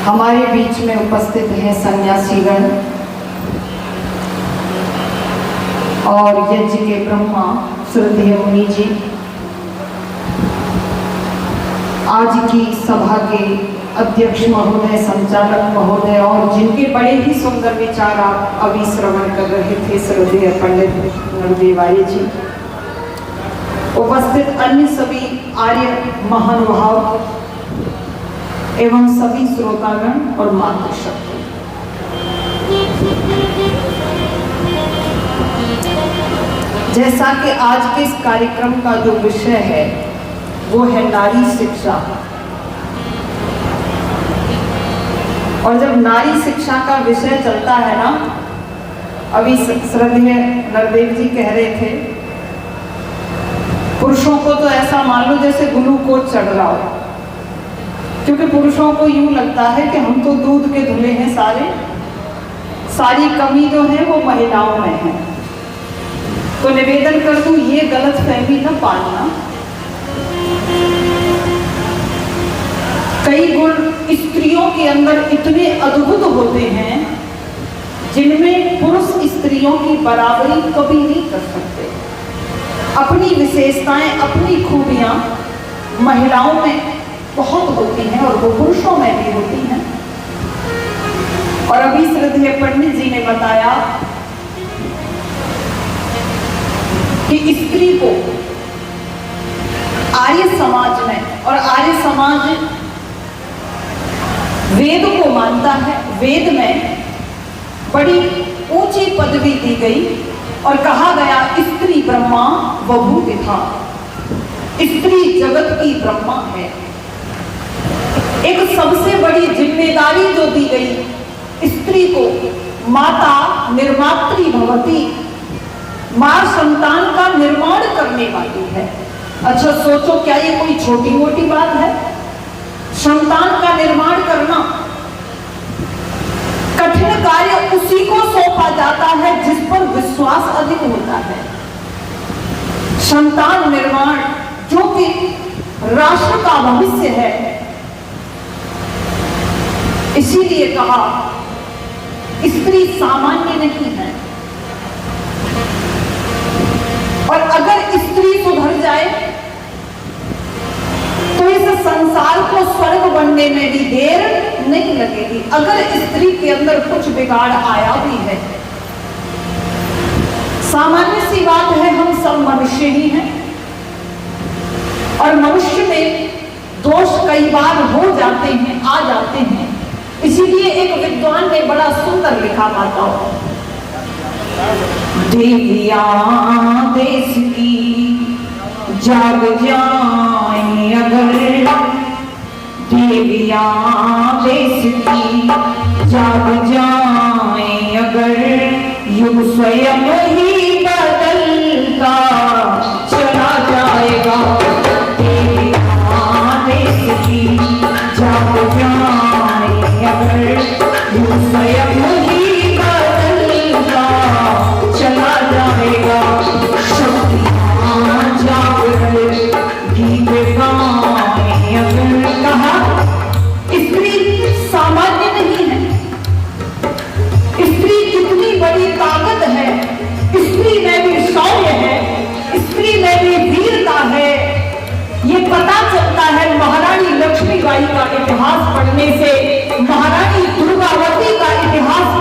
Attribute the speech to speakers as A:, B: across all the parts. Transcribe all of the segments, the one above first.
A: हमारे बीच में उपस्थित हैं सन्यासीगण और यज्ञ के ब्रह्मा श्रद्धेय मुनि जी। आज की सभा के अध्यक्ष महोदय, संचालक महोदय और जिनके बड़े ही सुंदर विचार आप अभी श्रवण कर रहे थे, श्रद्धेय पंडित नरदेवारी जी। उपस्थित अन्य सभी आर्य महानुभाव एवं सभी श्रोतागण और मातृशक्ति, जैसा कि आज के इस कार्यक्रम का जो विषय है वो है नारी शिक्षा। और जब नारी शिक्षा का विषय चलता है ना, अभी श्रद्धेय नरदेव जी कह रहे थे, पुरुषों को तो ऐसा मान लो जैसे ग्लूकोज चढ़ रहा हो, क्योंकि पुरुषों को यूं लगता है कि हम तो दूध के धुले हैं सारी कमी जो है वो महिलाओं में है। तो निवेदन कर दूं, ये गलत फहमी न पालना। कई गुण स्त्रियों के अंदर इतने अद्भुत होते हैं जिनमें पुरुष स्त्रियों की बराबरी कभी नहीं कर सकते। अपनी विशेषताएं, अपनी खूबियां महिलाओं में बहुत होती हैं और वो पुरुषों में भी होती हैं। और अभी श्रद्धेय पंडित जी ने बताया कि स्त्री को आर्य समाज में, और आर्य समाज वेद को मानता है, वेद में बड़ी ऊंची पदवी दी गई और कहा गया स्त्री ब्रह्मा बभू विधा, स्त्री जगत की ब्रह्मा है। एक सबसे बड़ी जिम्मेदारी जो दी गई स्त्री को, माता निर्मात्री भवती, मां संतान का निर्माण करने वाली है। अच्छा सोचो, क्या ये कोई छोटी मोटी बात है? संतान का निर्माण करना कठिन कार्य उसी को सौंपा जाता है जिस पर विश्वास अधिक होता है। संतान निर्माण जो कि राष्ट्र का भविष्य है, इसीलिए कहा स्त्री सामान्य नहीं है। और अगर स्त्री सुधर जाए तो इस संसार को स्वर्ग बनने में भी देर नहीं लगेगी। अगर स्त्री के अंदर कुछ बिगाड़ आया भी है, सामान्य सी बात है, हम सब मनुष्य ही हैं और मनुष्य में दोष कई बार हो जाते हैं, आ जाते हैं। इसीलिए एक विद्वान ने बड़ा सुंदर लिखा, माताओं, देवियां देश की जाग जाएं अगर, देवियां देश की जाग जाएं अगर, युग स्वयं ही बदलता चला जाएगा। देवियां देश की जाग जाएं अगर, युग स्वयं ही बदलता चला जाएगा। शक्तियां जागर गीत गाएं अगर, कहा स्त्री सामान्य नहीं है। स्त्री कितनी बड़ी ताकत है, स्त्री में भी शौर्य है, स्त्री में भी वीरता है। ये पता चलता है महारानी लक्ष्मीबाई का इतिहास पढ़ने से, महारानी दुर्गावती का इतिहास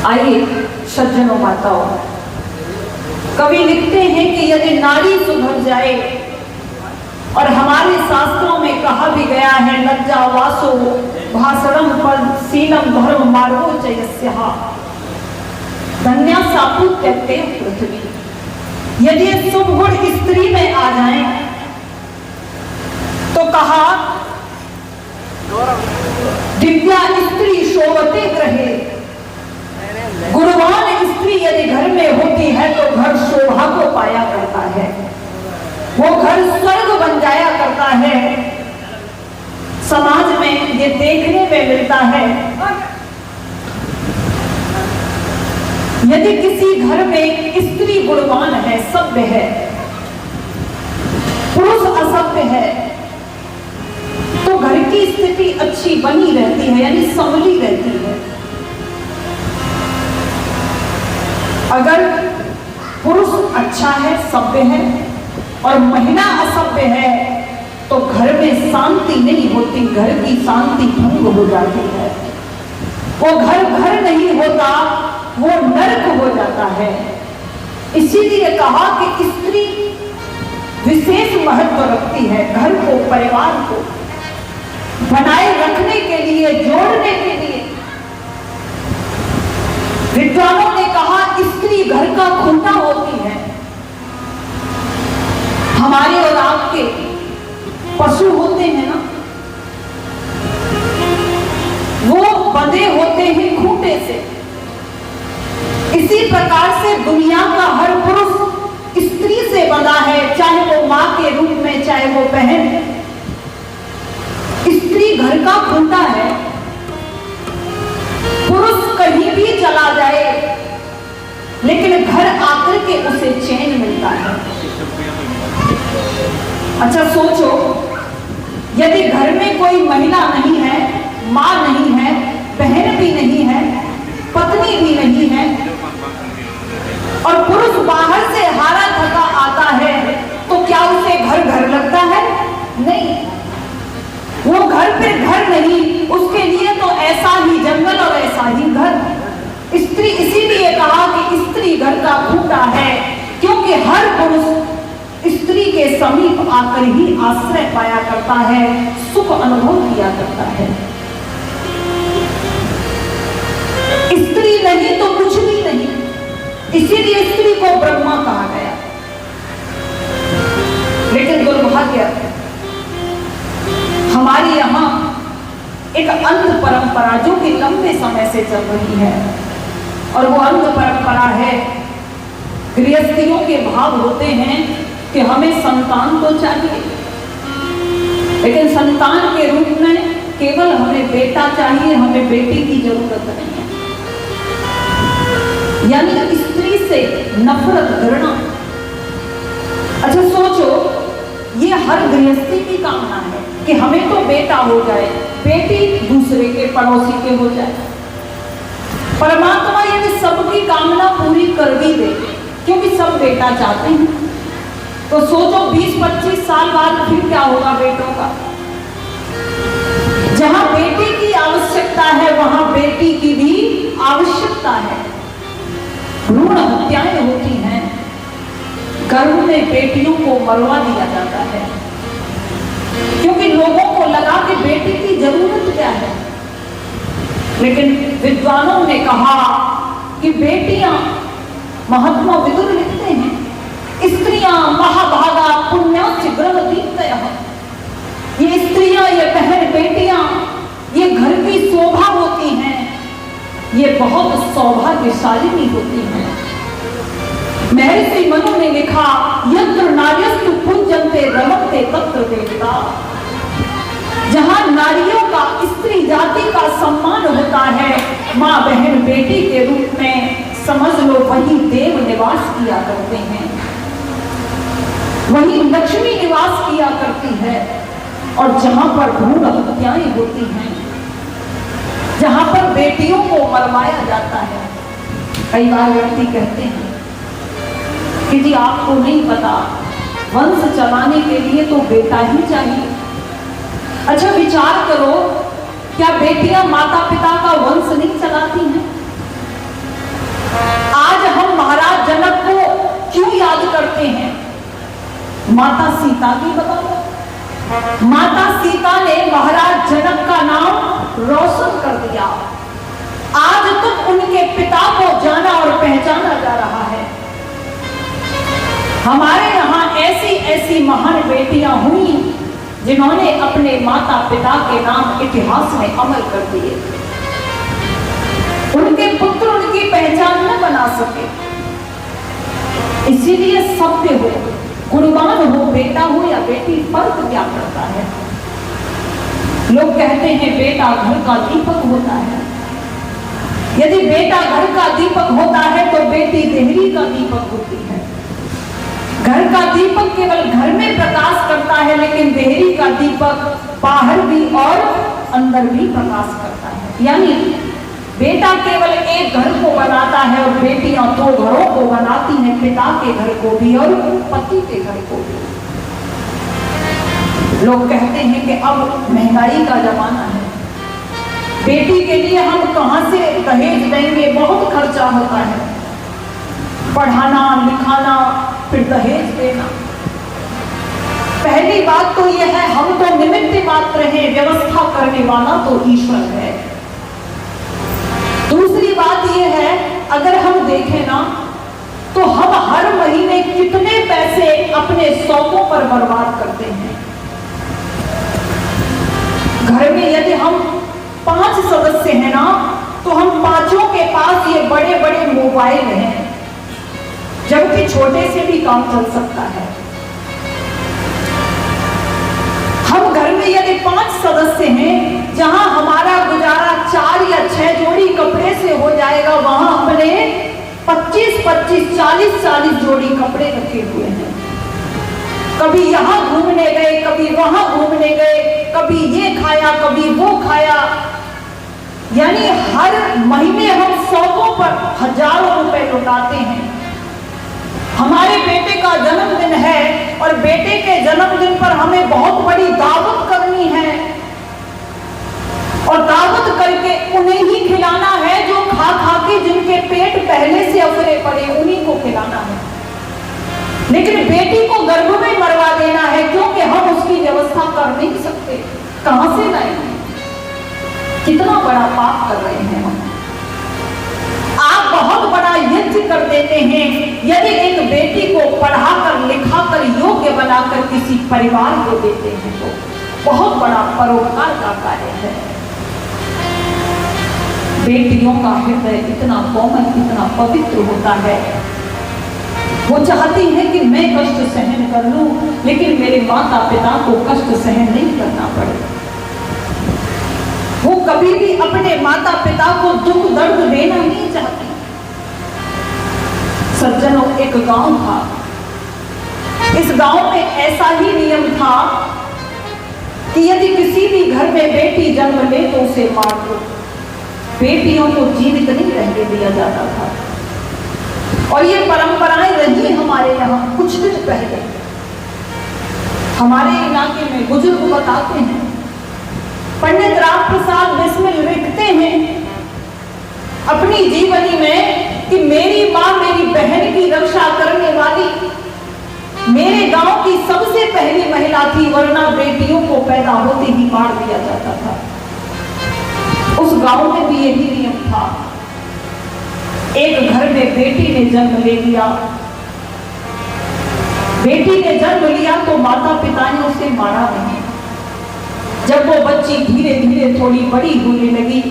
A: आइए सज्जनों माताओं, कवि लिखते हैं कि यदि नारी सुधर जाए, और हमारे शास्त्रों में कहा भी गया है लज्जा वासो भाषणम पर शीलम धर्म मार्गो चयस्यः धन्या सापु कहते पृथ्वी। यदि शुभ गुण स्त्री में आ जाए तो कहा दिव्या स्त्री शोभते ग्रहे, गुणवान स्त्री यदि घर में होती है तो घर शोभा को पाया करता है, वो घर स्वर्ग बन जाया करता है। समाज में ये देखने में मिलता है, यदि किसी घर में स्त्री गुणवान है, सभ्य है, पुरुष असभ्य है, तो घर की स्थिति अच्छी बनी रहती है, यानी संभली रहती है। अगर पुरुष अच्छा है, सभ्य है, और महिला असभ्य है, तो घर में शांति नहीं होती, घर की शांति भंग हो जाती है। वो घर नहीं होता, वो नरक हो जाता है। इसीलिए कहा कि स्त्री विशेष महत्व रखती है, घर को, परिवार को बनाए रखने के लिए, जोड़ने के लिए। विद्वानों ने कहा स्त्री घर का खूंटा होती है। हमारे और आपके पशु होते हैं ना, वो बंधे होते हैं खूंटे से। इसी प्रकार से दुनिया का हर पुरुष स्त्री से बंधा है, चाहे वो मां के रूप में, चाहे वो बहन है। स्त्री घर का खूंटा है। पुरुष कहीं भी चला जाए, लेकिन घर आकर के उसे चैन मिलता है। अच्छा सोचो, यदि घर में कोई महिला नहीं है, मां नहीं है, बहन भी नहीं है, पत्नी भी नहीं है, और पुरुष बाहर से हारा थका आता है, तो क्या उसे घर लगता है? नहीं, वो घर पे घर नहीं, उसके लिए तो ऐसा ही जंगल और ऐसा ही घर। स्त्री इसीलिए कहा कि स्त्री घर का खूंटा है, क्योंकि हर पुरुष स्त्री के समीप आकर ही आश्रय पाया करता है, सुख अनुभव किया करता है। स्त्री नहीं तो कुछ भी नहीं, इसीलिए स्त्री को ब्रह्मा कहा गया। लेकिन दुर्भाग्य, हमारे यहाँ एक अंध परंपरा जो कि लंबे समय से चल रही है, और वो अंध परंपरा है, गृहस्थियों के भाव होते हैं कि हमें संतान तो चाहिए, लेकिन संतान के रूप में केवल हमें बेटा चाहिए, हमें बेटी की जरूरत नहीं है। यानी स्त्री से नफरत, घृणा। अच्छा सोचो, ये हर गृहस्थी की कामना है कि हमें तो बेटा हो जाए, बेटी दूसरे के पड़ोसी के हो जाए। परमात्मा यदि सबकी कामना पूरी कर भी दे, क्योंकि सब बेटा चाहते हैं, तो सोचो 20-25 साल बाद फिर क्या होगा बेटों का। जहां बेटी की आवश्यकता है, वहां बेटी की भी आवश्यकता है। भ्रूण हत्याएं होती हैं, गर्भ में बेटियों को मरवा दिया जाता है, क्योंकि लोगों को लगा कि बेटी की जरूरत क्या है। लेकिन विद्वानों ने कहा कि बेटियां, महात्मा विदुर लिखते हैं, स्त्रियां महाभागा पुण्यास्य ग्रहदीप्तयः। ये स्त्रियां, ये बहन बेटियां, ये घर की शोभा होती हैं, ये बहुत सौभाग्यशालिनी होती हैं। महर्षि मनु ने लिखा, यत्र नार्यस्तु पूज्यन्ते रमन्ते तत्र देवता। जहां नारियों का, स्त्री जाति का सम्मान होता है, माँ बहन बेटी के रूप में, समझ लो वही देव निवास किया करते हैं। वहीं लक्ष्मी निवास किया करती है। और जहां पर भ्रूण हत्याएं होती हैं, जहां पर बेटियों को मरवाया जाता है, कई बार व्यक्ति कहते हैं कि जी आपको नहीं पता, वंश चलाने के लिए तो बेटा ही चाहिए। अच्छा विचार करो, क्या बेटियां माता पिता का वंश नहीं चलाती हैं? आज हम महाराज जनक को क्यों याद करते हैं? माता सीता की बताओ, माता सीता ने महाराज जनक का नाम रोशन कर दिया। आज तक उनके पिता को जाना और पहचाना जा रहा है। हमारे यहाँ ऐसी ऐसी महान बेटियां हुई जिन्होंने अपने माता पिता के नाम इतिहास में अमल कर दिए। उनके पुत्र उनकी पहचान न बना सके, इसीलिए सत्य हो, गुणवान हो, बेटा हो या बेटी, फर्क क्या पड़ता है? लोग कहते हैं बेटा घर का दीपक होता है। यदि बेटा घर का दीपक होता है तो बेटी देहरी का दीपक होती है। घर का दीपक केवल घर में प्रकाश करता है, लेकिन देहरी का दीपक बाहर भी और अंदर भी प्रकाश करता है। यानी बेटा केवल एक घर को बनाता है और बेटियां दो घरों को बनाती हैं, पिता के घर को भी और पति के घर को भी। लोग कहते हैं कि अब महंगाई का जमाना है, बेटी के लिए हम कहां से दहेज देंगे, बहुत खर्चा होता है, पढ़ाना लिखाना फिर दहेज देना। पहली बात तो यह है, हम तो निमित्त मात्र हैं, व्यवस्था करने वाला तो ईश्वर है। दूसरी बात यह है, अगर हम देखें ना तो हम हर महीने कितने पैसे अपने शौकों पर बर्बाद करते हैं। घर में यदि हम 5 सदस्य हैं ना, तो हम पांचों के पास ये बड़े बड़े मोबाइल हैं, जबकि छोटे से भी काम चल सकता है। हम घर में यदि 5 सदस्य हैं, जहां हमारा गुजारा 4 या 6 जोड़ी कपड़े से हो जाएगा, वहां अपने 25-25, 40-40 जोड़ी कपड़े रखे हुए हैं। कभी यहां घूमने गए, कभी वहां घूमने गए, कभी ये खाया, कभी वो खाया। यानी हर महीने हम शौकों पर हजारों रुपए लुटाते हैं। हमारे बेटे का जन्मदिन है और बेटे के जन्मदिन पर हमें बहुत बड़ी दावत करनी है, और दावत करके उन्हें ही खिलाना है जो खा खा के जिनके पेट पहले से अफरे पड़े, उन्हीं को खिलाना है। लेकिन बेटी को गर्भ में मरवा देना है, क्योंकि हम उसकी व्यवस्था कर नहीं सकते, कहां से लाएंगे? कितना बड़ा पाप कर रहे हैं हम। आप बहुत बड़ा यज्ञ कर देते हैं यदि एक बेटी को पढ़ाकर लिखाकर योग्य बनाकर किसी परिवार को देते हैं, तो बहुत बड़ा परोपकार का कार्य है। बेटियों का हृदय इतना कोमल, इतना पवित्र होता है, वो चाहती है कि मैं कष्ट सहन कर लूं, लेकिन मेरे माता पिता को कष्ट सहन नहीं करना पड़े। वो कभी भी अपने माता पिता को दुख दर्द देना नहीं चाहती। सज्जनों, एक गांव था, इस गांव में ऐसा ही नियम था कि यदि किसी भी घर में बेटी जन्म ले तो उसे मार दो। बेटियों को जीवित नहीं रहने दिया जाता था। और ये परंपराएं रही हमारे यहाँ। कुछ दिन पहले हमारे इलाके में बुजुर्ग बताते हैं, पंडित राम प्रसाद बिस्मिल लिखते हैं अपनी जीवनी में कि मेरी माँ मेरी बहन की रक्षा करने वाली मेरे गांव की सबसे पहली महिला थी, वरना बेटियों को पैदा होते ही मार दिया जाता था। उस गांव में भी यही नियम था। एक घर में बेटी ने जन्म ले लिया, बेटी ने जन्म लिया तो माता पिता ने उसे मारा नहीं। जब वो बच्ची धीरे धीरे थोड़ी बड़ी होने लगी,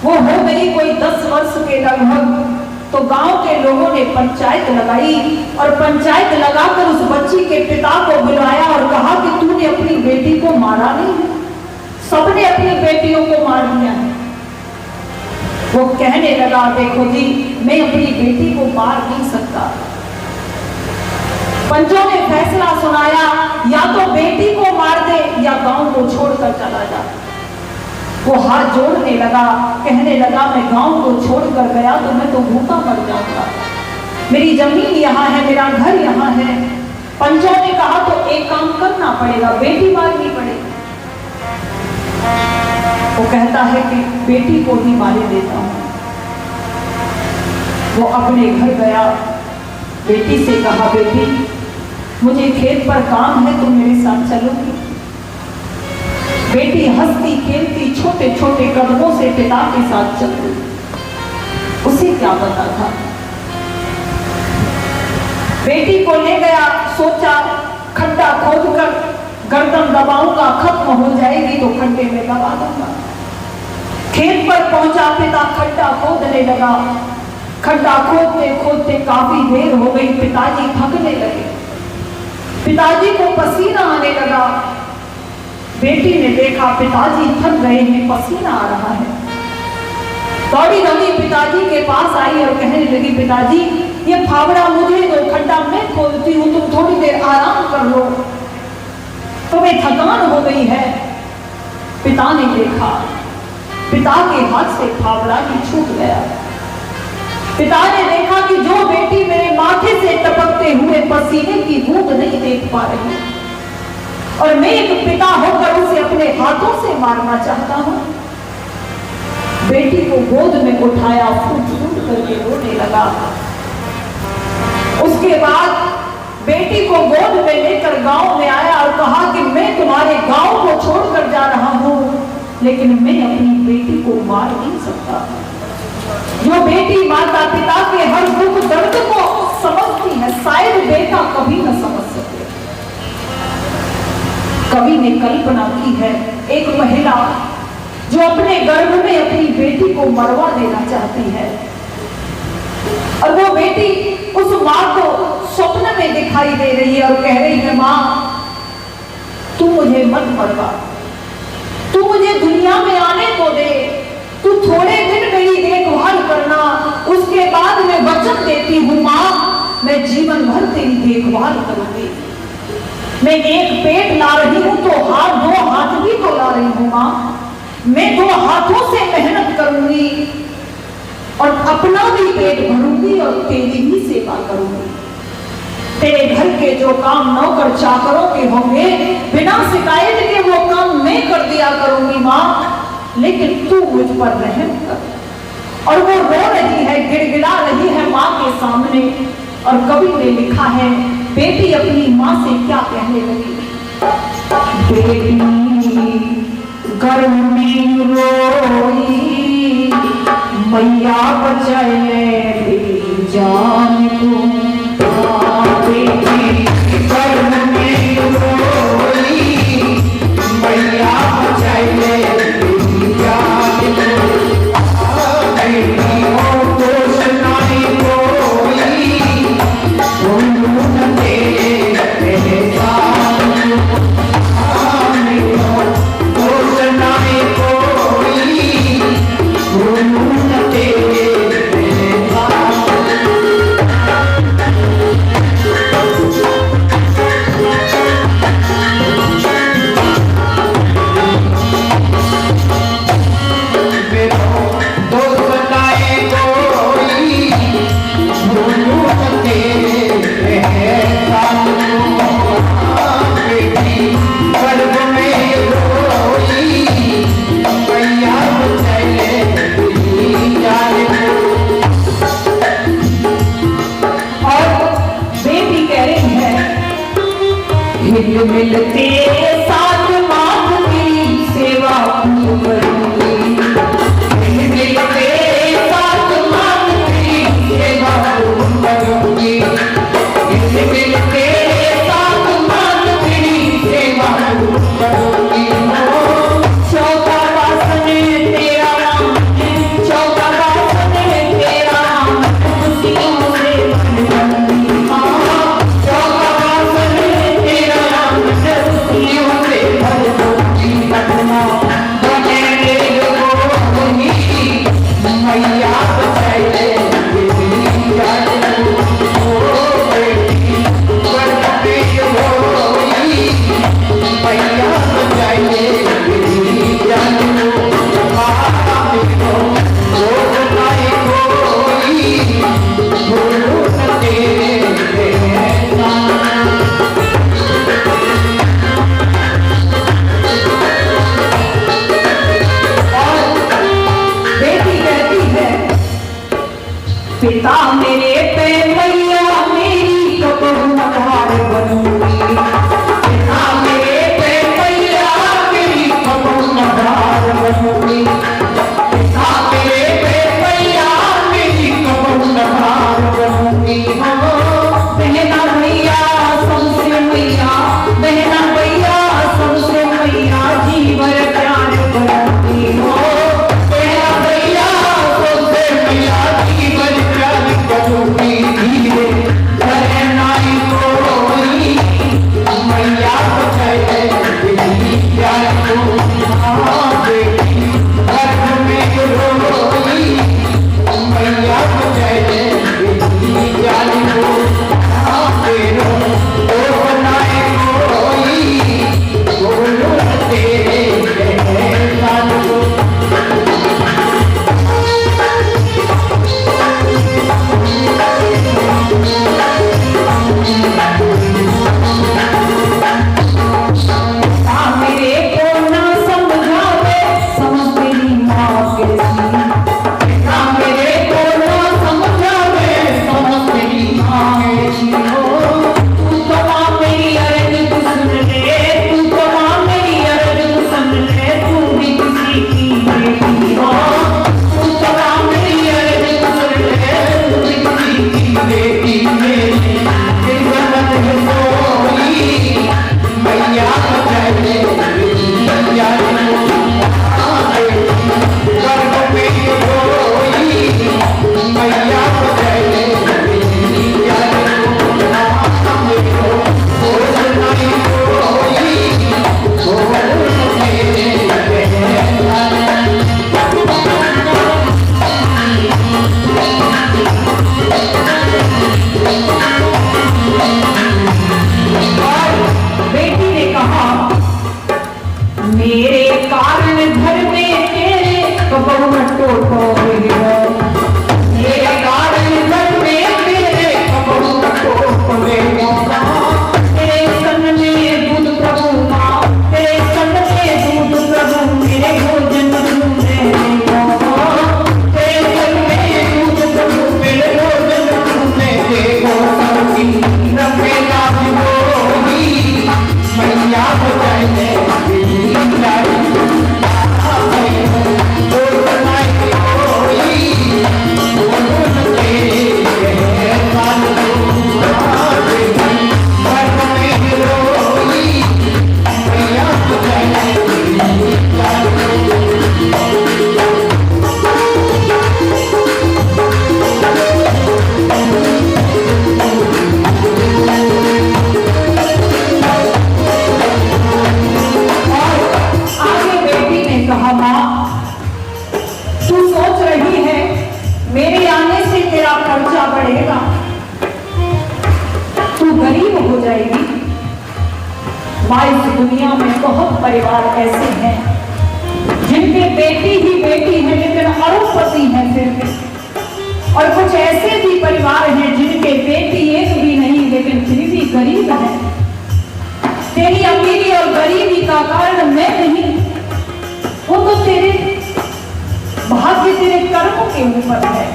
A: वो हो गई कोई 10 वर्ष के लगभग, तो गांव के लोगों ने पंचायत लगाई और पंचायत लगाकर उस बच्ची के पिता को बुलाया और कहा कि तूने अपनी बेटी को मारा नहीं है, सबने अपनी बेटियों को मार दिया है। वो कहने लगा, देखो जी, मैं अपनी बेटी को मार नहीं सकता, पंचों ने फैसला सुनाया, या तो बेटी को मार दे या गांव को छोड़कर चला जा। वो हाथ जोड़ने लगा, कहने लगा मैं गांव को छोड़कर गया तो मैं तो भूखा मर जाऊंगा, मेरी जमीन यहाँ है, मेरा घर यहाँ है। पंचों ने कहा तो एक काम करना पड़ेगा, बेटी मारनी पड़ेगी। वो कहता है कि बेटी को ही मारे देता हूं। वो अपने घर गया, बेटी से कहा बेटी मुझे खेत पर काम है, तुम मेरे साथ चलोगी? बेटी हंसती खेलती छोटे छोटे कदमों से पिता के साथ चल रही। उसे क्या पता था। बेटी को ले गया, सोचा खड्डा खोदकर गर्दन दबाऊंगा, खत्म हो जाएगी तो खड्डे में दबा दूंगा। खेत पर पहुंचा, पिता खड्डा खोदने लगा। खड्डा खोदते खोदते काफी देर हो गई, पिताजी थकने लगे, पिताजी को पसीना आने लगा। बेटी ने देखा पिताजी थक गए हैं, पसीना आ रहा है, दौड़ी दौड़ी पिताजी के पास आई और कहने लगी पिताजी ये फावड़ा मुझे दो, खड्डा मैं खोदती हूँ, तुम थोड़ी देर आराम कर लो, तुम्हें थकान हो गई है। पिता ने देखा, पिता के हाथ से फावड़ा ही छूट गया। पिता ने देखा कि जो बेटी मेरे माथे से टपकते हुए पसीने की बूंद नहीं देख पा रही और मैं एक पिता होकर उसे अपने हाथों से मारना चाहता हूं। बेटी को गोद में उठाया, फूट फूट करके रोने लगा। उसके बाद बेटी को गोद में लेकर गांव में आया और कहा कि मैं तुम्हारे गांव को छोड़कर जा रहा हूं, लेकिन मैं अपनी बेटी को मार नहीं सकता। जो बेटी माता पिता के हर दुख दर्द को समझती है, शायद बेटा कभी न समझ सके। कवि ने कल्पना की है एक महिला जो अपने गर्भ में अपनी बेटी को मरवा देना चाहती है और वो बेटी उस माँ को स्वप्न में दिखाई दे रही है और कह रही है माँ तू मुझे मत मरवा, तू मुझे दुनिया में आने को दे, तू थोड़े दिन मेरी देखभाल करना, उसके बाद मैं वचन देती हूँ माँ मैं जीवन भर तेरी देखभाल करूंगी। मैं एक पेट ला रही हूँ तो दो हाथ भी तो ला रही हूँ माँ, मैं दो हाथों से मेहनत करूंगी और अपना भी पेट भरूंगी और तेरी भी सेवा करूंगी। तेरे घर के जो काम नौकर चाकरों के होंगे बिना शिकायत के वो काम मैं कर दिया करूंगी माँ, लेकिन तू मुझ पर रहम कर। और वो रो रही है, गिड़गिड़ा रही है माँ के सामने। और कवि ने लिखा है बेटी अपनी माँ से क्या कहने लगी। बेटी गर्भ में रोई मैया बचाए मेरी जान को, बेटी गर्भ में रोई मैया बचाए मेरी जान को, बेटी हो तो सुनाई कोई तेरे जान को सुनाई कोई तेरे जान। पिता मेरे पे मैया मेरी कब नगार बनूंगी, पिता मेरे पे मैया मेरी कब नगार बनूंगी, पिता मेरे पे मैया मेरी कब नगार बनूंगी। बहना भैया सबसे मैया, बहना भैया सबसे मैया जीवन प्यार बनूंगी हो, बहना भैया सबसे मैया जीवन प्यार बनूंगी। धीरे करनाई कोई मैया बचाए प्यार को बेटी घर में रोई, मैया बचाए प्यार को तेरो ओ बनाए कोई बोलो तेरे प्यार को। मेरे को ना समझावे समझ मेरी माँ कैसी, मेरे को ना समझावे समझ मेरी माँ कैसी हो। तू तो माँ मेरी अर्ज सुन ले, तू तो माँ मेरी अर्ज सुन ले, तू भी किसी की बेटी हो। तू तो माँ मेरी अर्ज सुन ले, तू भी किसी की बेटी मेरी मैया बचाए प्यार गर्भ में रोई, मैया बचाए प्यार बेटी ने कहा मेरे कारण घर में तेरे कपड़ों में टोटो मेरे कारण घर में तेरे कपड़ों में टोटो तेरे सन में दूध प्रभु माँ, तेरे सन में दूध प्रभु मेरे भोजन सुनने तेरे सन में दूध प्रभु मेरे भोजन सुनने देखो सबकी रखेगा मैया बचाए माँ इस दुनिया में बहुत परिवार ऐसे हैं जिनके बेटी ही बेटी है लेकिन अरबपति हैं फिर भी, और कुछ ऐसे भी परिवार हैं जिनके बेटी एक भी नहीं लेकिन फिर भी गरीब है। तेरी अमीरी और गरीबी का कारण मैं नहीं, वो तो तेरे भाग्य तेरे कर्मों के ऊपर है।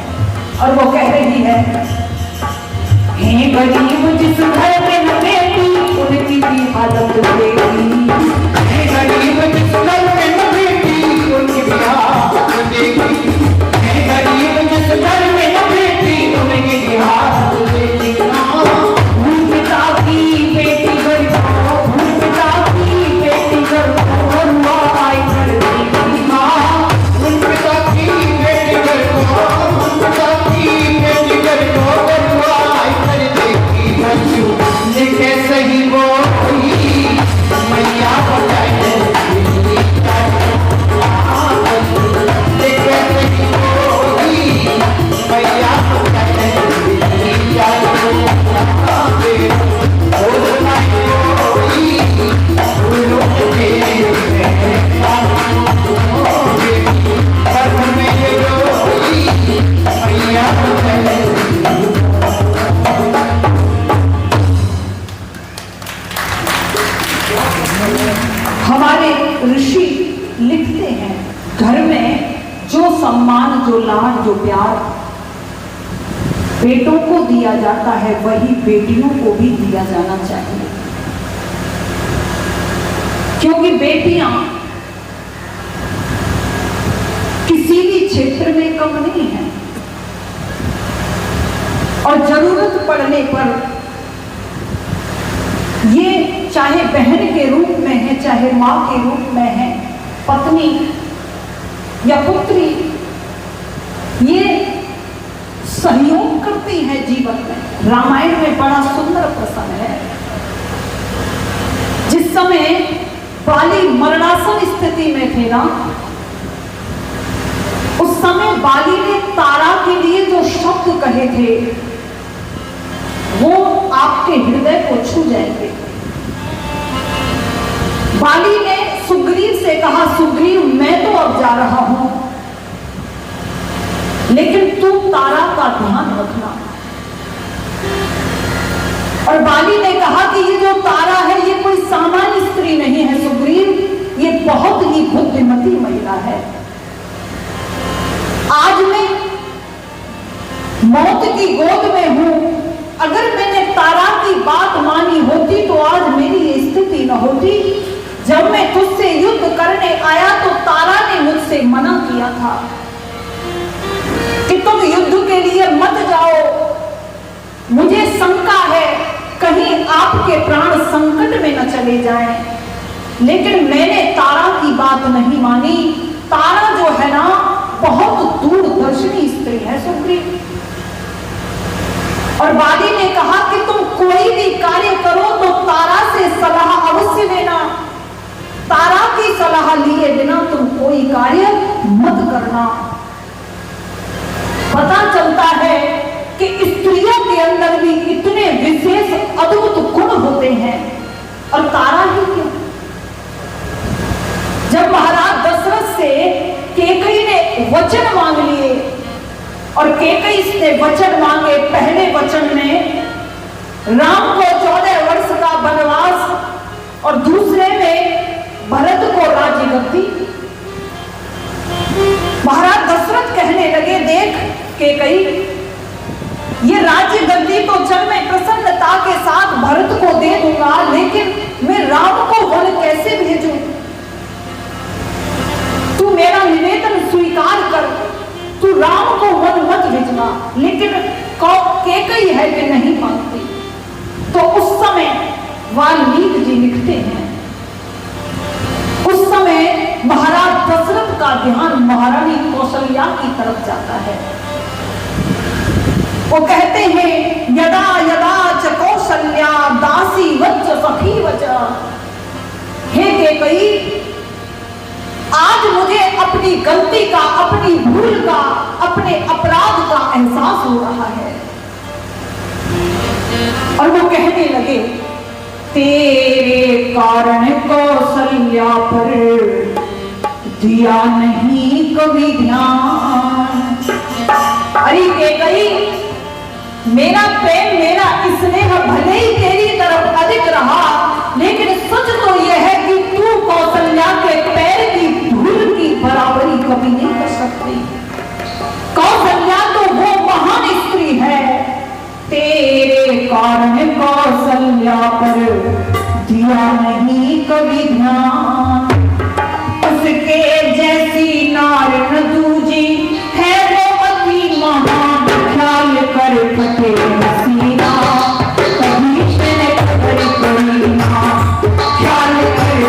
A: और वो कह रही है हे गरीब जिस घर में न बेटी उनकी भी हालत देखी, हे गरीब जिस घर में न बेटी उनकी भी हालत देखी, हे गरीब जिस घर में न बेटी उनकी भी हालत देखी। उन पिता की बेटी गरीब, उन पिता की बेटी गरीब और आई करती माँ, उन पिता की बेटी गरीब, उन पिता की बेटी गरीब लिखे सही वो मैया बचाए लिखे सही वो मैया बचाए हमारे ऋषि लिखते हैं घर में जो सम्मान जो लाड जो प्यार बेटों को दिया जाता है वही बेटियों को भी दिया जाना चाहिए, क्योंकि बेटियां किसी भी क्षेत्र में कम नहीं है और जरूरत पड़ने पर ये चाहे बहन के रूप में है, चाहे मां के रूप में है, पत्नी या पुत्री, ये सहयोग करती है जीवन में। रामायण में बड़ा सुंदर प्रसंग है, जिस समय बाली मरणासन स्थिति में थे ना, उस समय बाली ने तारा के लिए जो शब्द कहे थे वो आपके हृदय को छू जाएंगे। बाली ने सुग्रीव से कहा, सुग्रीव मैं तो अब जा रहा हूं, लेकिन तुम तारा का ध्यान रखना। और बाली ने कहा कि ये जो तारा है ये कोई सामान्य स्त्री नहीं है सुग्रीव, ये बहुत ही बुद्धिमती महिला है। आज मैं मौत की गोद में हूं, अगर मैंने तारा की बात मानी होती तो आज मेरी ये स्थिति न होती। जब मैं तुझसे युद्ध करने आया तो तारा ने मुझसे मना किया था कि तुम युद्ध के लिए मत जाओ, मुझे शंका है कहीं आपके प्राण संकट में न चले जाएं। लेकिन मैंने तारा की बात नहीं मानी। तारा जो है ना बहुत दूरदर्शी स्त्री है सुग्रीव। और बाली ने कहा कि तुम कोई भी कार्य करो तो तारा से सलाह अवश्य लेना, तारा की सलाह लिए बिना तुम कोई कार्य मत करना। पता चलता है कि स्त्रियों के अंदर भी इतने विशेष अद्भुत गुण होते हैं, और तारा ही क्यों। जब महाराज दशरथ से कैकेयी ने वचन मांग लिए और कैकेयी ने वचन मांगे, पहले वचन में राम को 14 वर्ष का वनवास और दूसरे में भरत को राज्य गद्दी। महाराज दशरथ कहने लगे, देख कैकेयी, ये राज्य गद्दी तो चल मैं प्रसन्नता के साथ भरत को दे दूंगा, लेकिन मैं राम को वन कैसे भेजूं? तू मेरा निवेदन स्वीकार कर, तू राम को वन मत भेजना। लेकिन कैकेयी है कि नहीं मानती। तो उस समय वाल्मीकि जी लिखते हैं, उस समय महाराज दशरथ का ध्यान महारानी कौशल्या की तरफ जाता है। वो कहते हैं, यदा यदा च कौशल्या दासी वच सखी वच। हे कैकेयी, आज मुझे अपनी गलती का, अपनी भूल का, अपने अपराध का एहसास हो रहा है। और वो कहने लगे, तेरे कारण कौशल्या पर दिया नहीं कभी ध्यान। अरे कैकेयी, मेरा प्रेम, मेरा स्नेह भले ही तेरी तरफ अधिक रहा, लेकिन सच तो यह है कि तू कौशल्या के पैर की धूल की बराबरी कभी नहीं कर सकती। कौशल्या तो वो महान स्त्री है, तेरे कारण कौशल्या पर दिया नहीं कभी ध्यान। उसके जैसी नार न दूजी है वो अति महान, ख्याल कर फटे हसीना कभी मैंने कर कोई ना, ख्याल कर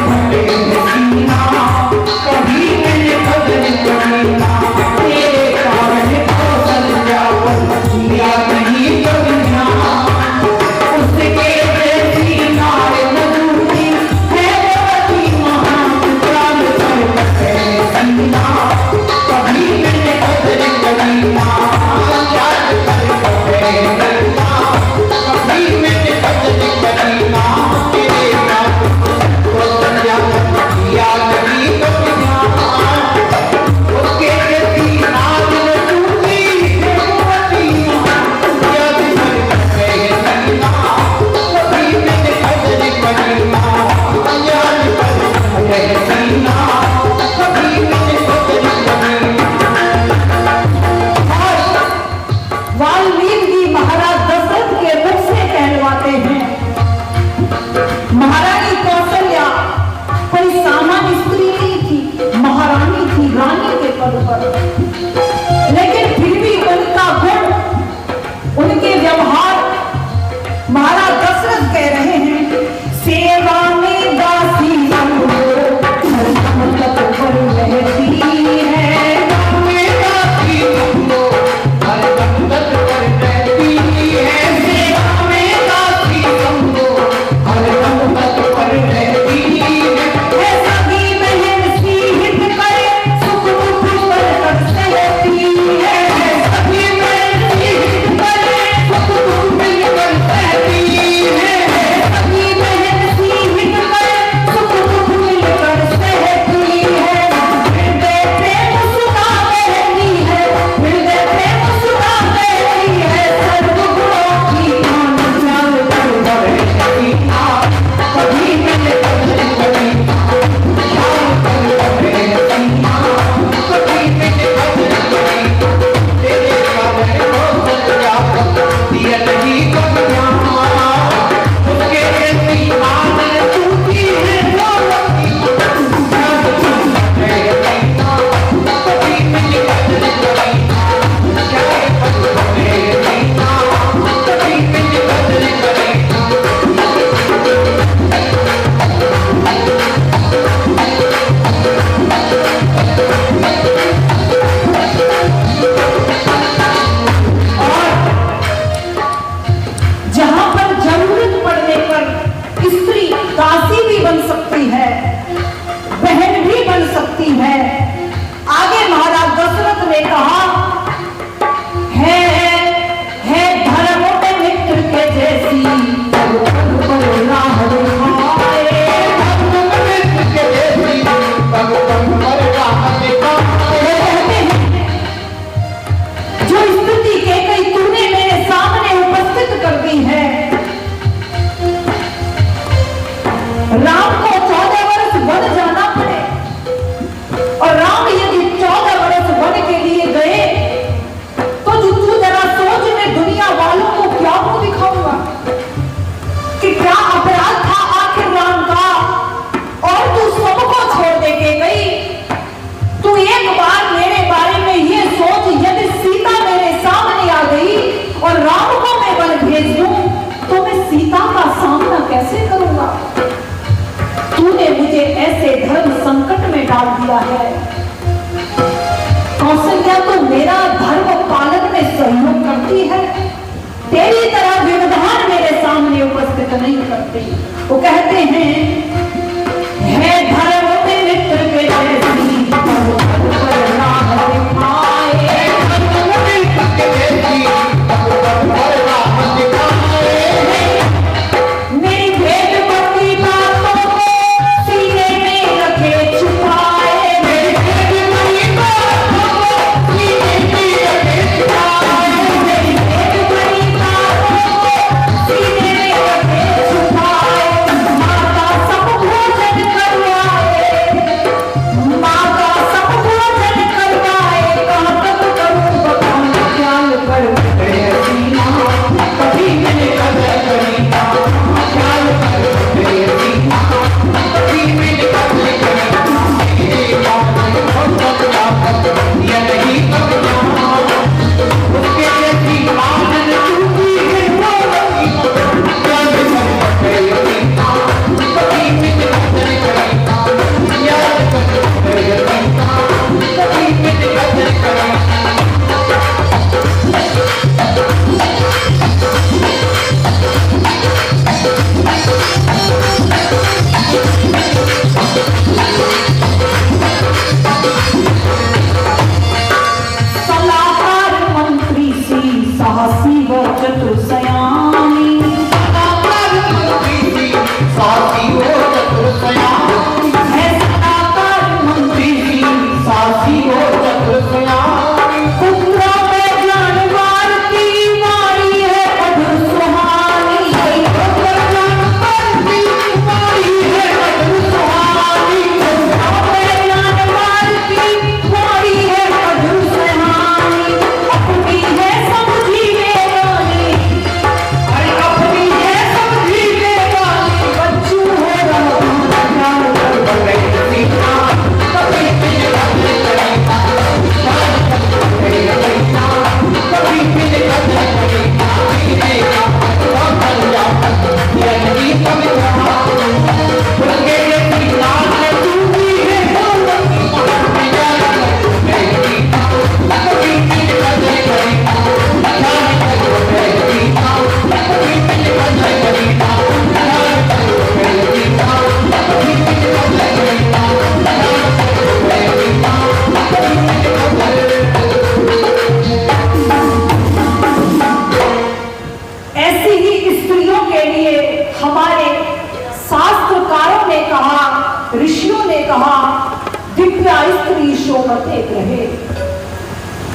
A: दिया है। कौशल्या तो मेरा धर्म पालन में सहयोग करती है, तेरी तरह व्यवधान मेरे सामने उपस्थित नहीं करती। वो कहते हैं है धर्म में मित्र के जैसी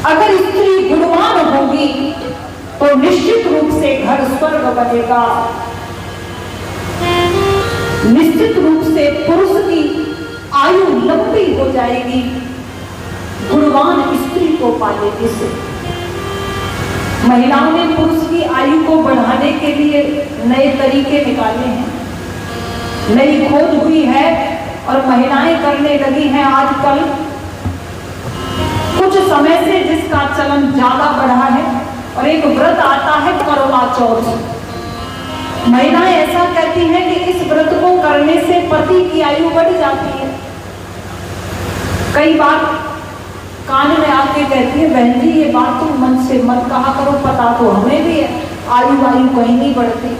A: अगर स्त्री गुणवान होगी तो निश्चित रूप से घर स्वर्ग बनेगा। निश्चित रूप से पुरुष की आयु लंबी हो जाएगी गुणवान स्त्री को पाने से। महिलाओं ने पुरुष की आयु को बढ़ाने के लिए नए तरीके निकाले हैं, नई खोज हुई है और महिलाएं करने लगी हैं आजकल। कुछ समय से जिसका चलन ज्यादा बढ़ा है और एक व्रत आता है करवा चौथ। महिलाएं ऐसा कहती हैं कि इस व्रत को करने से पति की आयु बढ़ जाती है। कई बार कान में आके कहती है बहन जी ये बात तुम मन से मत कहा करो, पता तो हमें भी है आयु कहीं नहीं बढ़ती,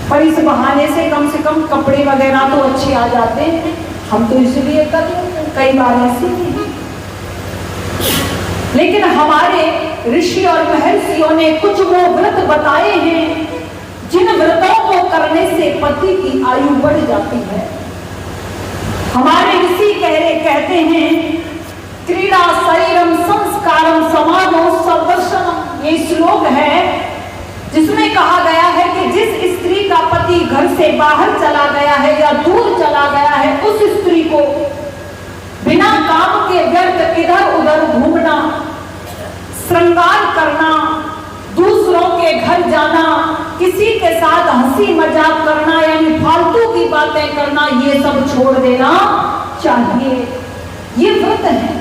A: पर इस बहाने से कम कपड़े वगैरह तो अच्छे आ जाते हैं, हम तो इसलिए कर लेते हैं। कई बार ऐसे ही है। लेकिन हमारे ऋषि और महर्षियों ने कुछ वो व्रत बताए हैं जिन व्रतों को करने से पति की आयु बढ़ जाती है। हमारे ऋषि कहते हैं क्रीड़ा शरीरम संस्कारम समाधो सदर्शनम। ये श्लोक है जिसमें कहा गया है कि जिस स्त्री का पति घर से बाहर चला गया है या दूर चला गया है उस स्त्री को बिना काम के व्यर्थ इधर उधर घूमना, श्रृंगार करना, दूसरों के घर जाना, किसी के साथ हंसी मजाक करना यानी फालतू की बातें करना, ये सब छोड़ देना चाहिए। ये व्रत है,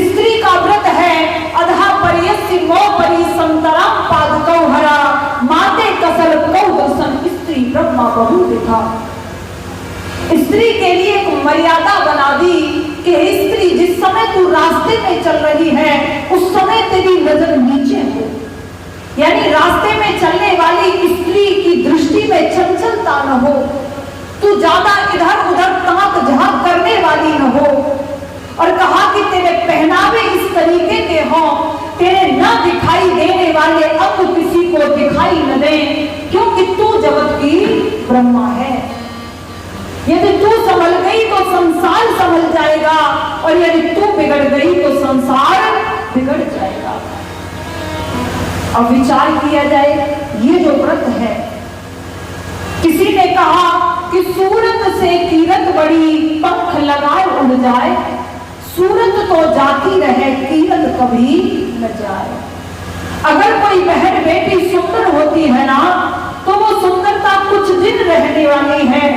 A: स्त्री का व्रत है। अधा परियस्य मो परि संतरा पादकौ हरा माते कसल कौ दर्शन स्त्री ब्रह्मा बहु दिखा। स्त्री के लिए एक मर्यादा बना दी रास्ते में चल रही है उस समय तेरी नजर नीचे हो, यानी रास्ते में चलने वाली स्त्री की दृष्टि में चंचलता न हो, तू ज्यादा इधर उधर ताक झांक करने वाली न हो। और कहा कि तेरे पहनावे इस तरीके के हों, तेरे न दिखाई देने वाले अंग किसी को दिखाई न दे, क्योंकि तू जगत की ब्रह्मा है। यदि तू संभल गई तो संसार संभल जाएगा, और यदि तू बिगड़ गई तो संसार बिगड़ जाएगा। अब विचार किया जाए, ये जो व्रत है, किसी ने कहा कि सूरत से कीरत बड़ी, पंख लगाए उड़ जाए, सूरत तो जाती रहे कीरत कभी न जाए। अगर कोई बहन बेटी सुंदर होती है ना, तो वो सुंदरता कुछ दिन रहने वाली है,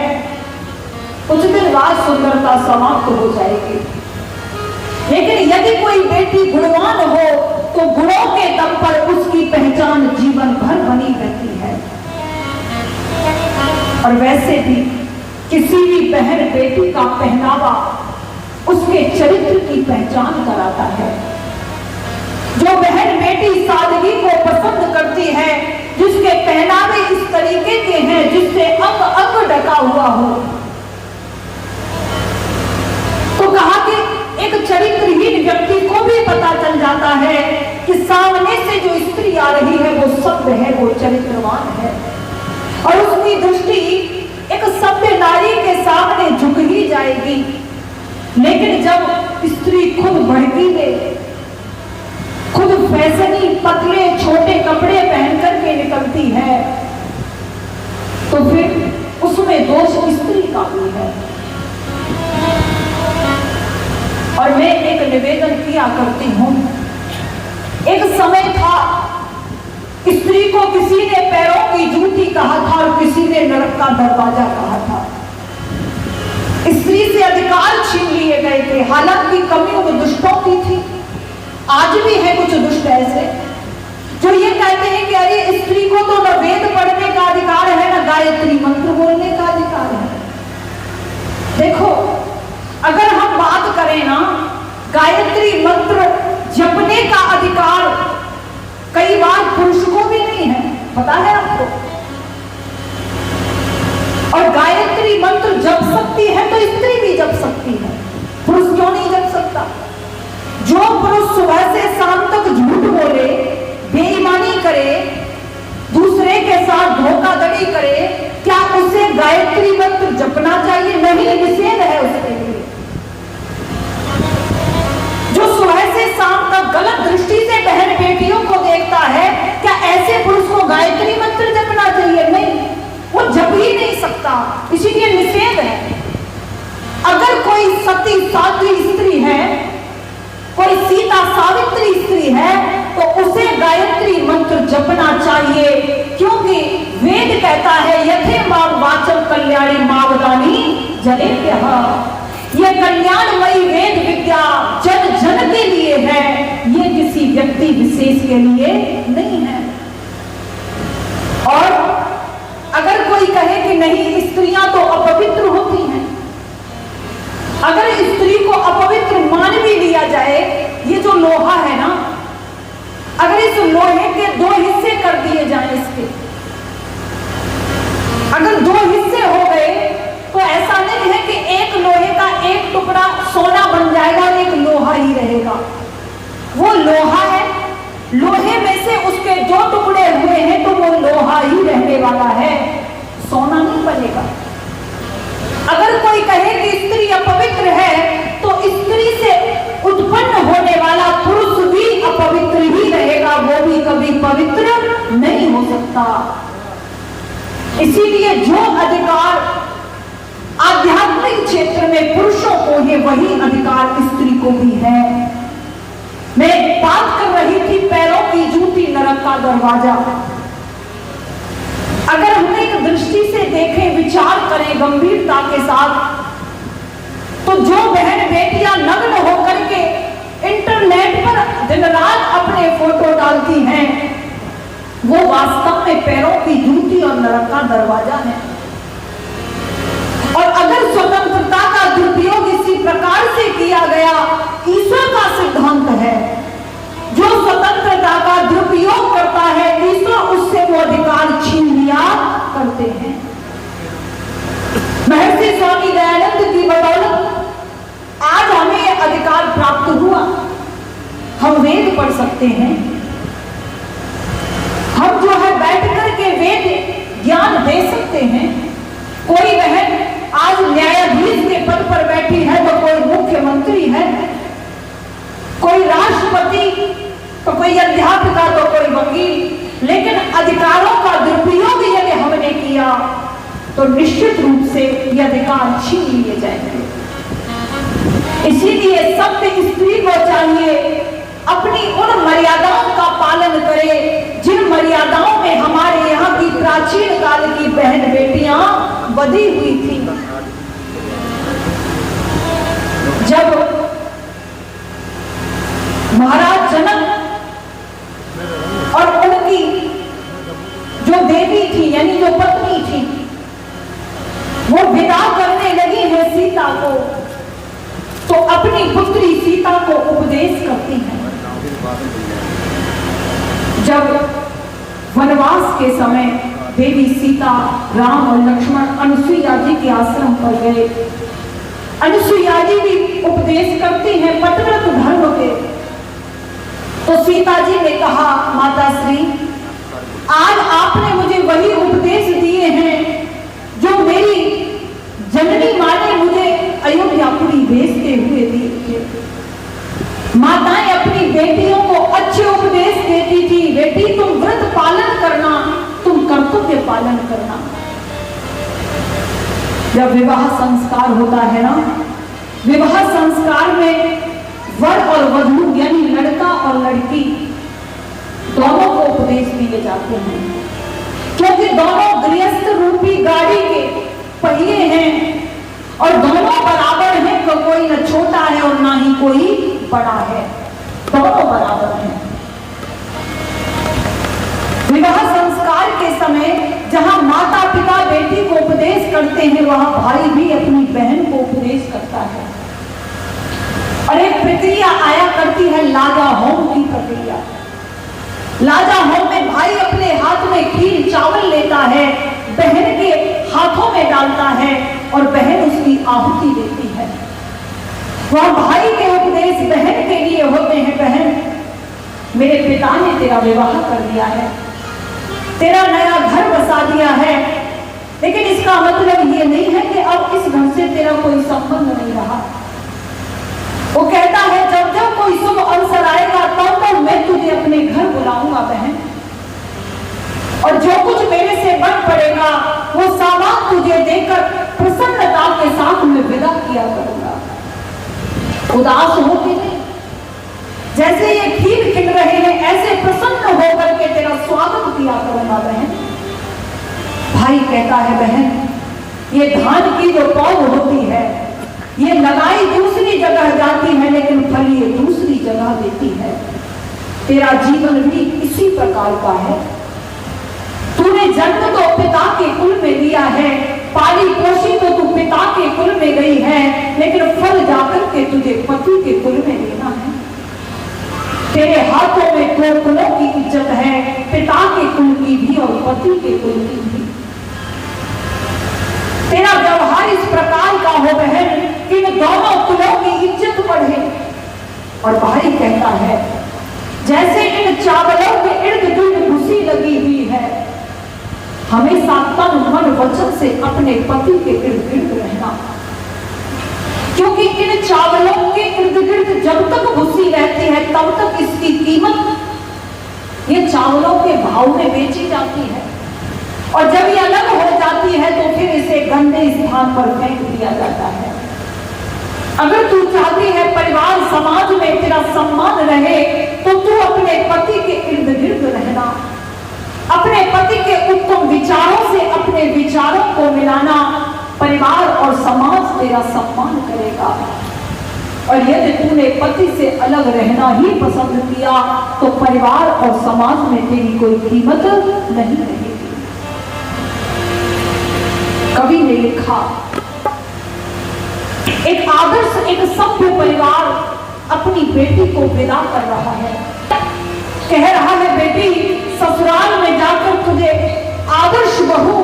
A: कुछ दिन बाद सुंदरता समाप्त हो जाएगी। लेकिन यदि कोई बेटी गुणवान हो तो गुणों के दम पर उसकी पहचान जीवन भर बनी रहती है। और वैसे भी किसी भी बहन बेटी का पहनावा उसके चरित्र की पहचान कराता है। जो बहन बेटी सादगी को पसंद करती है, जिसके पहनावे इस तरीके के हैं जिससे अंग अंग ढका हुआ हो, तो कहा कि एक चरित्रहीन व्यक्ति को भी पता चल जाता है कि सामने से जो स्त्री आ रही है वो सभ्य है, वो चरित्रवान है, और उसकी दृष्टि एक सभ्य नारी के सामने झुक ही जाएगी। लेकिन जब स्त्री खुद भड़कीले, खुद फैशनी पतले छोटे कपड़े पहन करके निकलती है, तो फिर उसमें दोष स्त्री का भी है। और मैं एक निवेदन किया करती हूं, एक समय था स्त्री को किसी ने पैरों की जूती कहा था और किसी ने नरक का दरवाजा कहा था। स्त्री से अधिकार छीन लिए गए थे। हालांकि कमी उन दुष्टों की थी, आज भी है कुछ दुष्ट ऐसे जो ये कहते हैं कि अरे स्त्री को तो न वेद पढ़ने का अधिकार है, न गायत्री मंत्र बोलने का अधिकार है। देखो, अगर हम बात करें ना, गायत्री मंत्र जपने का अधिकार कई बार पुरुष को भी नहीं है, पता है आपको। और गायत्री मंत्र जप सकती है तो स्त्री भी जप सकती है, पुरुष क्यों नहीं जप सकता? जो पुरुष सुबह से शाम तक झूठ बोले, बेईमानी करे, दूसरे के साथ धोखाधड़ी करे, क्या उसे गायत्री मंत्र जपना चाहिए? नहीं, निषेध है उसके लिए। जो सुबह से शाम तक गलत दृष्टि से बहन बेटियों को देखता है, क्या ऐसे पुरुष को गायत्री मंत्र जपना चाहिए? नहीं, वो जप ही नहीं सकता, इसीलिए निषेध है। अगर कोई सती साध्वी स्त्री है, कोई सीता सावित्री स्त्री है, तो उसे गायत्री मंत्र जपना चाहिए, क्योंकि वेद कहता है यथे माम वाचम कल्याणी मावदानी जनेभ्यः। यह कल्याणमयी वेद विद्या जन जन के लिए है, ये किसी व्यक्ति विशेष के लिए नहीं है। और अगर कोई कहे कि नहीं, स्त्रियां तो अपवित्र होती हैं, अगर स्त्री को अपवित्र मान भी लिया जाए, ये जो लोहा है ना, अगर इस लोहे के दो हिस्से कर दिए जाएं, इसके अगर दो हिस्से हो गए, तो ऐसा नहीं है कि एक लोहे का एक टुकड़ा सोना बन जाएगा और एक लोहा ही रहेगा। वो लोहा है, लोहे में से उसके दो टुकड़े हुए हैं तो वो लोहा ही रहने वाला है, सोना नहीं बनेगा। अगर कोई कहे कि स्त्री अपवित्र है, तो स्त्री से उत्पन्न होने वाला पुरुष भी अपवित्र ही रहेगा, वो भी कभी पवित्र नहीं हो सकता। इसीलिए जो अधिकार आध्यात्मिक क्षेत्र में पुरुषों को है, वही अधिकार स्त्री को भी है। मैं बात कर रही थी पैरों की जूती, नरक का दरवाजा। अगर हम एक दृष्टि से देखें, विचार करें गंभीरता के साथ, तो जो बहन बेटियां नग्न होकर के इंटरनेट पर दिन रात अपने फोटो डालती हैं, वो वास्तव में पैरों की जूती और नरक का दरवाजा है। और अगर स्वतंत्रता का दुरुपयोग इसी प्रकार से किया गया, ईश्वर का सिद्धांत तो निश्चित रूप से ये अधिकार छीन लिए जाएंगे। इसीलिए सभ्य स्त्री को चाहिए अपनी उन मर्यादाओं का पालन करे जिन मर्यादाओं में हमारे यहाँ की प्राचीन काल की बहन बेटियां बधी हुई थी। जब महाराज जनक और उनकी जो देवी थी यानी जो पत्नी थी वो विदा करने लगी है सीता को, तो अपनी पुत्री सीता को उपदेश करती है। जब वनवास के समय देवी सीता, राम और लक्ष्मण अनुसुईया जी के आश्रम पर गए, अनुसुईया जी भी उपदेश करती हैं पतिव्रत धर्म के। तो सीता जी ने कहा, माता श्री आज आपने मुझे वही उपदेश दिए हैं जो मेरी जननी माँ ने मुझे अयोध्यापुरी भेजते हुए दिए थे। माताएं अपनी बेटियों को अच्छे उपदेश देती थी, बेटी तुम व्रत पालन करना, तुम कर्तव्य पालन करना। जब विवाह संस्कार होता है ना, विवाह संस्कार में वर और वधू यानी लड़का और लड़की दोनों को उपदेश दिए जाते हैं, क्योंकि दोनों गृहस्थ रूपी गाड़ी के पहिए हैं और दोनों बराबर हैं, तो कोई न छोटा है और ना ही कोई बड़ा है, दोनों बराबर हैं। विवाह संस्कार के समय जहां माता पिता बेटी को उपदेश करते हैं, वहां भाई भी अपनी बहन को उपदेश करता है। और एक प्रक्रिया आया करती है लाजा होम की प्रक्रिया। लाजा होम में भाई अपने हाथ में खीर चावल लेता है, बहन के हाथों में डालता है और बहन उसकी आहुति देती है। वह भाई के उपदेश बहन के लिए होते हैं, बहन मेरे पिता ने तेरा विवाह कर दिया है, तेरा नया घर बसा दिया है, लेकिन इसका मतलब ये नहीं है कि अब इस घर से तेरा कोई संबंध नहीं रहा। वो कहता है जब जब कोई शुभ अवसर आएगा तब तक मैं तुझे अपने घर बुलाऊंगा बहन, और जो कुछ मेरे से बन पड़ेगा वो सामान तुझे देकर प्रसन्नता के साथ मैं विदा किया करूंगा। उदास हो के नहीं, जैसे ये खीर खिल रहे हैं ऐसे प्रसन्न होकर के तेरा स्वागत किया करूंगा बहन। भाई कहता है बहन ये धान की जो पौध होती है ये लगाई दूसरी जगह जाती है लेकिन फल ये दूसरी जगह देती है, तेरा जीवन भी इसी प्रकार का है। तूने जन्म तो पिता के कुल में लिया है, पाली पोषी तो तू पिता के कुल में गई है, लेकिन फल जाकर के तुझे पति के कुल में लेना है। तेरे हाथों में दो कुलों की इज्जत है, पिता के कुल की भी और पति के कुल की भी। तेरा व्यवहार इस प्रकार का हो बहन कि इन दोनों कुलों की इज्जत बढ़े। और भाई कहता है जैसे इन चावलों के इर्द गिर्द भूसी लगी हुई है, हमेशा तन मन वचन से अपने पति के इर्द गिर्द रहना, क्योंकि इन चावलों के इर्द गिर्द जब तक भूसी रहती है तब तक इसकी कीमत ये चावलों के भाव में बेची जाती है, और जब ये अलग हो जाती है तो फिर इसे गंदे स्थान पर फेंक दिया जाता है। अगर तू चाहती है परिवार समाज में तेरा सम्मान रहे तो तू अपने पति के इर्द गिर्द रहना, अपने पति के उत्तम विचारों से अपने विचारों को मिलाना, परिवार और समाज तेरा सम्मान करेगा। और यदि तूने पति से अलग रहना ही पसंद किया तो परिवार और समाज में तेरी कोई कीमत नहीं रहेगी। कवि ने लिखा एक आदर्श एक सभ्य परिवार अपनी बेटी को विदा कर रहा है, कह रहा है बेटी ससुराल में जाकर तुझे आदर्श बहू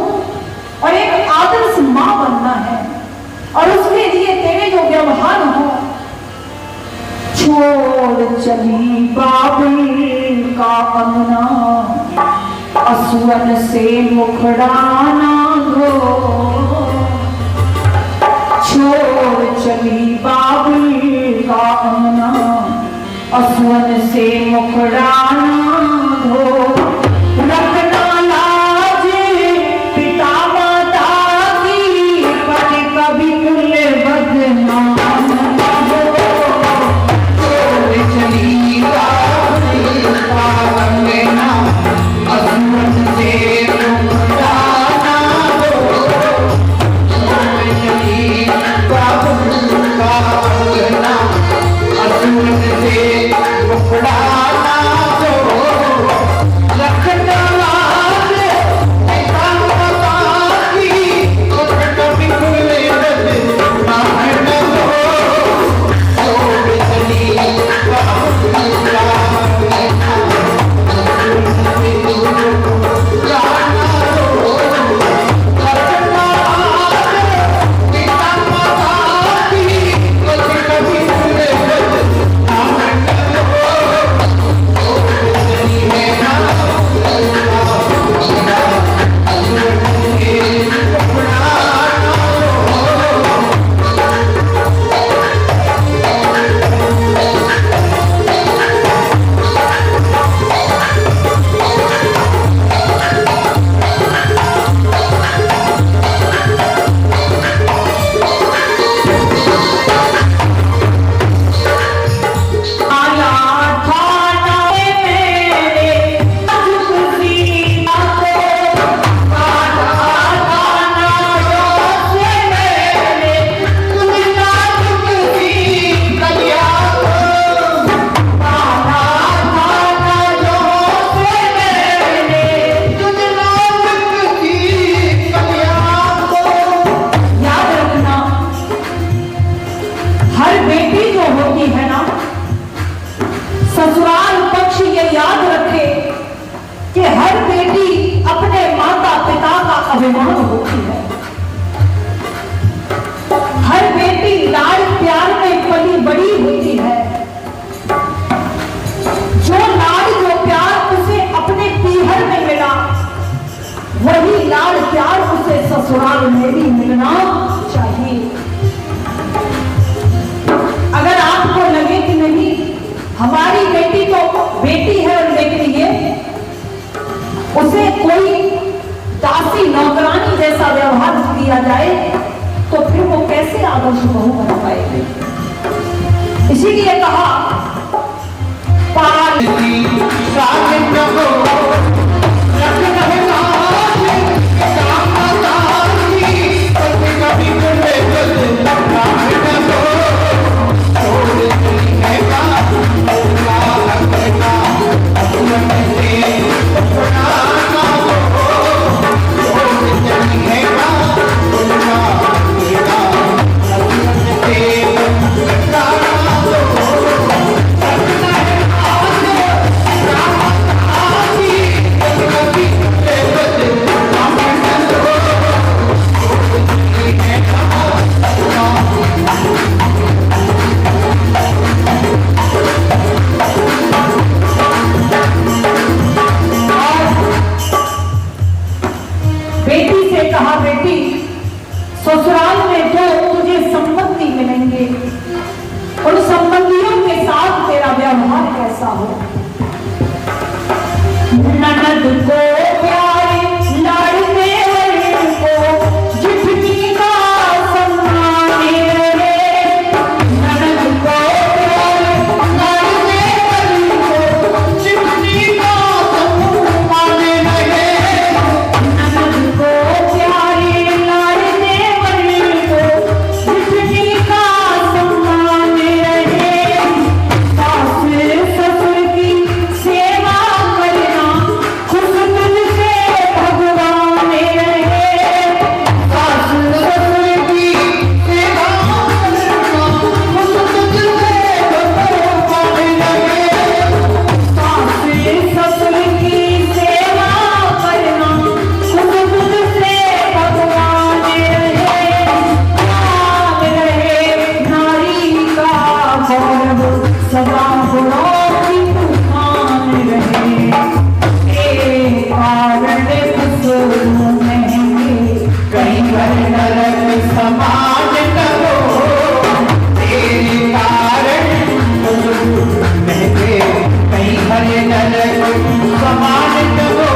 A: और एक आदर्श मां बनना है, और उसके लिए तेरे जो व्यवहार हो, छोड़ चली बाबुल का अंगना असुवन से मुखड़ाना धो, छोड़ चली बाबुल का अंगना असुवन से मुखड़ाना धो, रखना लाज पिता माता होती है ना, ससुराल पक्ष ये याद रखे कि हर बेटी अपने माता पिता का अभिमान होती है। हर बेटी लाड़ प्यार में पली बड़ी होती है। जो लाड़ जो प्यार उसे अपने पीहर में मिला, वही लाड़ प्यार उसे ससुराल में भी मिलना चाहिए। अगर आपको लगे कि नहीं हमारी बेटी तो बेटी है, और लेकिन ये उसे कोई दासी नौकरानी जैसा व्यवहार किया जाए, तो फिर वो कैसे आदर्श बहू बन पाएगी। इसीलिए कहा पाल ससुराल में जो तुझे संबंधी मिलेंगे, उन संबंधियों के साथ तेरा व्यवहार कैसा हो। ननद को प्यारे लाड़ने वाले को जितनी का सम्मान रहे। ननद को प्यारे लाड़ने वाले को जितनी का सम्मान रहे। ननद को प्यारे लाड़ने जितनी का सम्मान रहे। सास ससुर की सेवा करना खुद तुझसे भगवान रहे। सास ससुर की सेवा करना खुद तुझसे भगवान रहे। सास ससुर की सेवा करना खुद तुझसे भगवान रहे। सदा गुणों की तूफान रहे। एक कारण महंगे कहीं घर नरक समान करो। तेरे कारण महंगे कहीं घर नरक समान करो।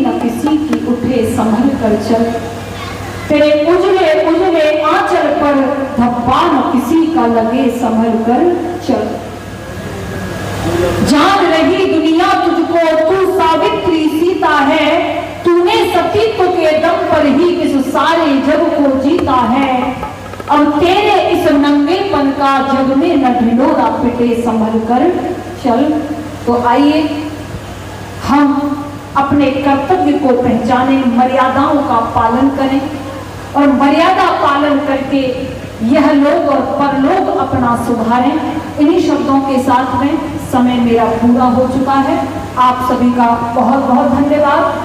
A: न किसी की, उठे संभल कर चल। तेरे उजले उजले आंचल पर धब्बा न किसी का, लगे संभल कर चल। जान रही दुनिया तुझको, तू सावित्री सीता है, तूने सतीत्व के दम पर ही इस सारे जग को जीता है। और तेरे इस नंगेपन का जग में न ढिंढोरा पिटे, संभल कर चल। तो आइए हम अपने कर्तव्य को पहचानें, मर्यादाओं का पालन करें और मर्यादा पालन करके यह लोग और परलोक अपना सुधारें। इन्हीं शब्दों के साथ में समय मेरा पूरा हो चुका है। आप सभी का बहुत बहुत धन्यवाद।